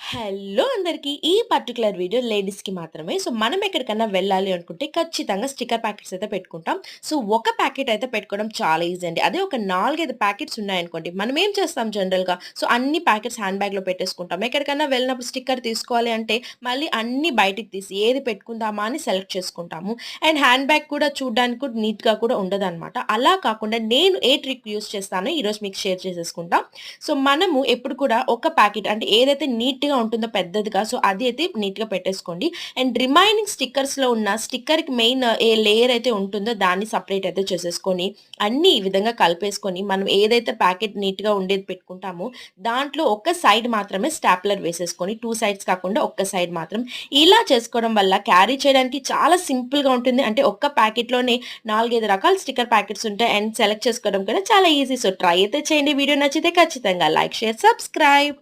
Hello అందరికి. ఈ particular video లేడీస్‌కి మాత్రమే. సో, మనం ఎక్కడికన్నా వెళ్ళాలి అనుకుంటే ఖచ్చితంగా స్టిక్కర్ ప్యాకెట్స్ అయితే పెట్టుకుంటాం. సో, ఒక ప్యాకెట్ అయితే పెట్టుకోవడం చాలా ఈజీ అండి. అదే ఒక 4, 5 ప్యాకెట్స్ ఉన్నాయనుకోండి, మనం ఏం చేస్తాం జనరల్‌గా, సో, అన్ని ప్యాకెట్స్ హ్యాండ్ బ్యాగ్‌లో పెట్టేసుకుంటాం. ఎక్కడికన్నా వెళ్ళినప్పుడు స్టిక్కర్ తీసుకోవాలి అంటే మళ్ళీ అన్నీ బయటికి తీసి ఏది పెట్టుకుందామా అని సెలెక్ట్ చేసుకుంటాము. అండ్ హ్యాండ్ బ్యాగ్ కూడా చూడ్డానికి కూడా నీట్‌గా కూడా ఉండదనమాట. అలా కాకుండా నేను ఏ ట్రిక్ యూజ్ చేస్తానో ఈరోజు మీకు షేర్ చేసేసుకుంటా. సో, మనము ఎప్పుడు కూడా ఒక ప్యాకెట్ అంటే ఏదైతే నీట్‌గా ఉంటుందో పెద్దదిగా, సో, అది అయితే నీట్‌గా పెట్టేసుకోండి. అండ్ రిమైనింగ్ స్టిక్కర్స్‌లో ఉన్న స్టిక్కర్‌కి మెయిన్ ఏ లేయర్ అయితే ఉంటుందో దాన్ని సెపరేట్ అయితే చేసేసుకొని, అన్నీ ఈ విధంగా కలిపేసుకొని, మనం ఏదైతే ప్యాకెట్ నీట్‌గా ఉండేది పెట్టుకుంటామో, దాంట్లో ఒక సైడ్ మాత్రమే స్టాప్లర్ వేసేసుకొని, 2 సైడ్స్ కాకుండా ఒక్క సైడ్ మాత్రం. ఇలా చేసుకోవడం వల్ల క్యారీ చేయడానికి చాలా సింపుల్‌గా ఉంటుంది. అంటే ఒక్క ప్యాకెట్‌లోనే 4, 5 రకాల స్టిక్కర్ ప్యాకెట్స్ ఉంటాయి. అండ్ సెలెక్ట్ చేసుకోవడం కూడా చాలా ఈజీ. సో, ట్రై అయితే చేయండి. వీడియో నచ్చితే ఖచ్చితంగా లైక్, షేర్, సబ్స్క్రైబ్.